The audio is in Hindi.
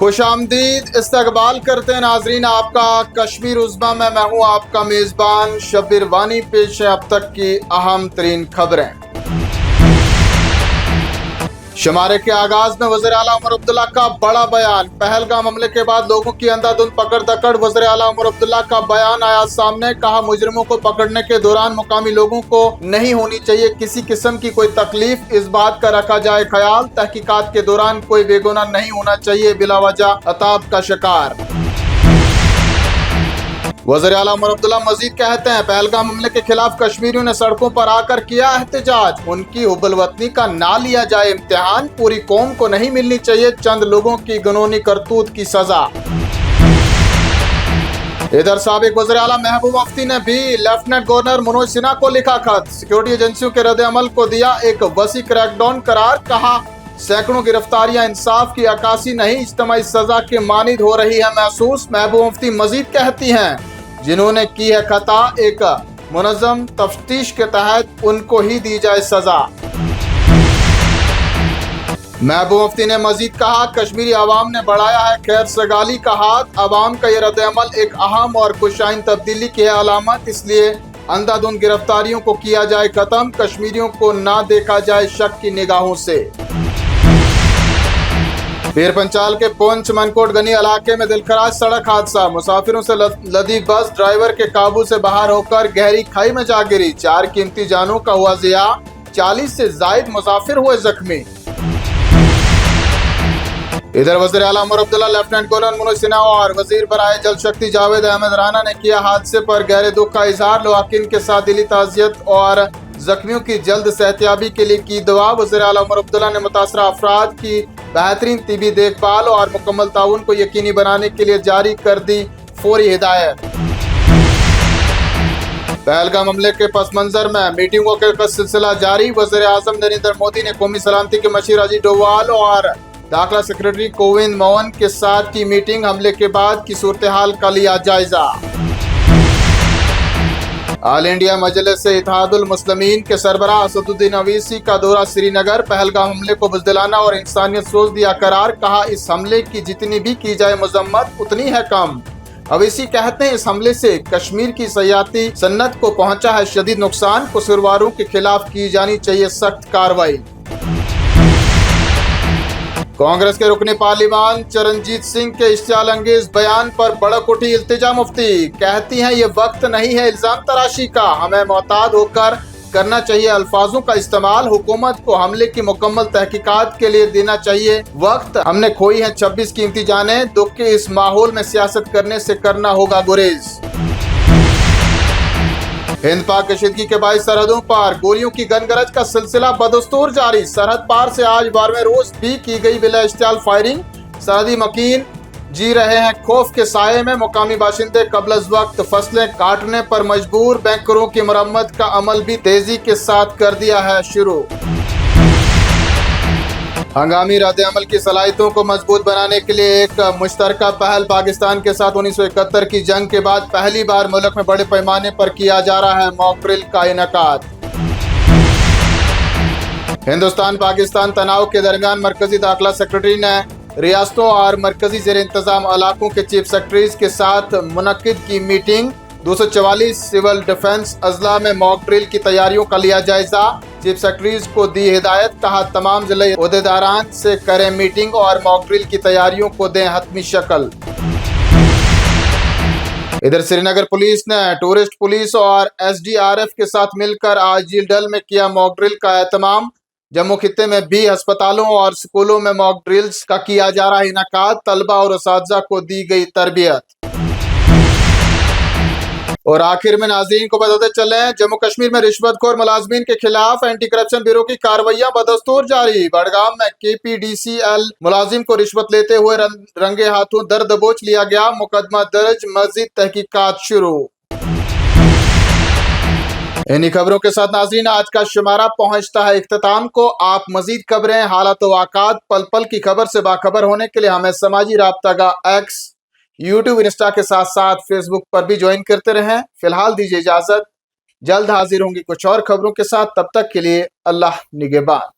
खुशामदीद इस्तकबाल करते हैं नाजरीन आपका कश्मीर उज़्मा में। मैं हूं आपका मेज़बान शब्बीर वानी। पेश है अब तक की अहम तरीन खबरें। शुमारे के आगाज में वज़ीर आला उमर अब्दुल्ला का बड़ा बयान। पहलगाम हमले के बाद लोगों की अंधाधुंध पकड़ दकड़। वज़ीर आला उमर अब्दुल्ला का बयान आया सामने। कहा, मुजरिमों को पकड़ने के दौरान मुकामी लोगों को नहीं होनी चाहिए किसी किस्म की कोई तकलीफ। इस बात का रखा जाए ख्याल। तहकीकात के दौरान कोई बेगुनाह नहीं होना चाहिए बिलावजह अताब का शिकार। वज़ीर आला उमर अब्दुल्ला मजीद कहते हैं, पहलगाम हमले के खिलाफ कश्मीरियों ने सड़कों पर आकर किया एहतजाज। उनकी हुब्बुल वतनी का ना लिया जाए इम्तिहान। पूरी कौम को नहीं मिलनी चाहिए चंद लोगों की घिनौनी करतूत की सजा। इधर साबिक वज़ीर आला महबूब मुफ्ती ने भी लेफ्टिनेंट गवर्नर मनोज सिन्हा को लिखा खत। सिक्योरिटी एजेंसियों के रद्द अमल को दिया एक वसी क्रैकडाउन करार। कहा, सैकड़ों गिरफ्तारियां इंसाफ की अक्कासी नहीं, इज्तिमाई सजा के मानिद हो रही है महसूस। महबूब मुफ्ती मजीद कहती हैं, जिन्होंने की है खता एक मुनज़्ज़म तफ्तीश के तहत उनको ही दी जाए सजा। महबूब मुफ्ती ने मजीद कहा, कश्मीरी आवाम ने बढ़ाया है खैर सगाली का हाथ। आवाम का ये रद्द-ए-अमल एक अहम और खुशाइन तब्दीली की है अलामत। इसलिए अंधाधुंध गिरफ्तारियों को किया जाए खत्म। कश्मीरियों को ना देखा जाए शक की निगाहों से। पीर पंचाल के पुंछ मनकोट गनी इलाके में दिलखराज सड़क हादसा। मुसाफिरों से लदी बस ड्राइवर के काबू से बाहर होकर गहरी खाई में जा गिरी। 4 कीमती जानों का हुआ ज़िया। 40 से जायद मुसाफिर हुए जख्मी। इधर वज़ीर आला उमर अब्दुल्ला, लेफ्टिनेंट गवर्नर मनोज सिन्हा और वजीर बराए जल शक्ति जावेद अहमद राना ने किया हादसे पर गहरे दुख का इजहार। लवाकिन के साथ दिली ताज़ियत और जख्मियों की जल्द सेहतियाबी के लिए की दुआ। वज़ीर आला उमर अब्दुल्ला ने मुतासरा अफराद की बेहतरीन तिबी देखभाल और मुकम्मल ताउन को यकीनी बनाने के लिए जारी कर दी फौरी हिदायत। पहलगाम हमले के पस मंजर में मीटिंगों का सिलसिला जारी। वज़ीर आज़म नरेंद्र मोदी ने कौमी सलामती के मशीर अजीत डोवाल और दाखिला सेक्रेटरी कोविंद मोहन के साथ की मीटिंग। हमले के बाद की सूरत हाल का लिया जायजा। ऑल इंडिया मजलिस इत्तेहादुल मुस्लिमीन के सरबराह असदुद्दीन अवीसी का दौरा श्रीनगर। पहलगाम हमले को बुज़दिलाना और इंसानियत सोच दिया करार। कहा, इस हमले की जितनी भी की जाए मजम्मत उतनी है कम। अवीसी कहते हैं, इस हमले से कश्मीर की सयाहती सन्नत को पहुंचा है शदीद नुकसान। कसूरवारों के खिलाफ की जानी चाहिए सख्त कार्रवाई। कांग्रेस के रुकने पार्लिमान चरणजीत सिंह के इश्तियाल अंगेज बयान पर भड़क उठी इल्तिजा मुफ्ती। कहती हैं, ये वक्त नहीं है इल्जाम तराशी का, हमें मोहतात होकर करना चाहिए अल्फाजों का इस्तेमाल। हुकूमत को हमले की मुकम्मल तहकीकात के लिए देना चाहिए वक्त। हमने खोई है 26 कीमती जानें। दुख के इस माहौल में सियासत करने से करना होगा गुरेज। हिंद पाक कशीदगी के बाईस सरहदों पर गोलियों की गनगरज का सिलसिला बदस्तूर जारी। सरहद पार से आज 12वें रोज भी की गई बिला इश्तियाल फायरिंग। सरहदी मकीन जी रहे हैं खौफ के साये में। मुकामी बाशिंदे कबल अज़ वक्त फसलें काटने पर मजबूर। बैंकरों की मरम्मत का अमल भी तेजी के साथ कर दिया है शुरू। हंगामी रद्द-ए-अमल की सलाहियतों को मजबूत बनाने के लिए एक मुश्तरका पहल। पाकिस्तान के साथ 1971 की जंग के बाद पहली बार मुल्क में बड़े पैमाने पर किया जा रहा है मॉक ड्रिल का इनेकाद। हिंदुस्तान पाकिस्तान तनाव के दरमियान मरकजी दाखिला सेक्रेटरी ने रियासतों और मरकजी जेर इंतजाम इलाकों के चीफ सेक्रेटरीज के साथ मुनक्किद की मीटिंग। 244 सिविल डिफेंस अजला में मॉक ड्रिल की तैयारियों का लिया जायजा। चीफ सेक्रेटरीज को दी हिदायत। कहा, तमाम जिले ओहदेदारान से करें मीटिंग और मॉक ड्रिल की तैयारियों को दें हतमी शक्ल। इधर श्रीनगर पुलिस ने टूरिस्ट पुलिस और SDRF के साथ मिलकर आज झील डल में किया मॉक ड्रिल का एहतमाम। जम्मू खित्ते में भी अस्पतालों और स्कूलों में मॉक ड्रिल्स का किया जा रहा इनाकाद। तलबा और असातिज़ा को दी गई तरबियत। और आखिर में नाज़रीन को बताते चले, जम्मू कश्मीर में रिश्वतखोर मुलाजमीन के खिलाफ एंटी करप्शन ब्यूरो की कार्रवाइयां बदस्तूर जारी। बड़गाम में KPDCL मुलाजिम को रिश्वत लेते हुए रंगे हाथों दर दबोच लिया गया। मुकदमा दर्ज, मजीद तहकीकात शुरू। इन्हीं खबरों के साथ नाज़रीन आज का शुमारा पहुंचता है इख्तिताम को। आप मजीद खबरें, हालात वाक़ात, पल पल की खबर से बाखबर होने के लिए हमें समाजी राब्ता का X, YouTube, इंस्टा के साथ साथ फेसबुक पर भी ज्वाइन करते रहें। फिलहाल दीजिए इजाजत, जल्द हाजिर होंगी कुछ और खबरों के साथ। तब तक के लिए अल्लाह निगहबान।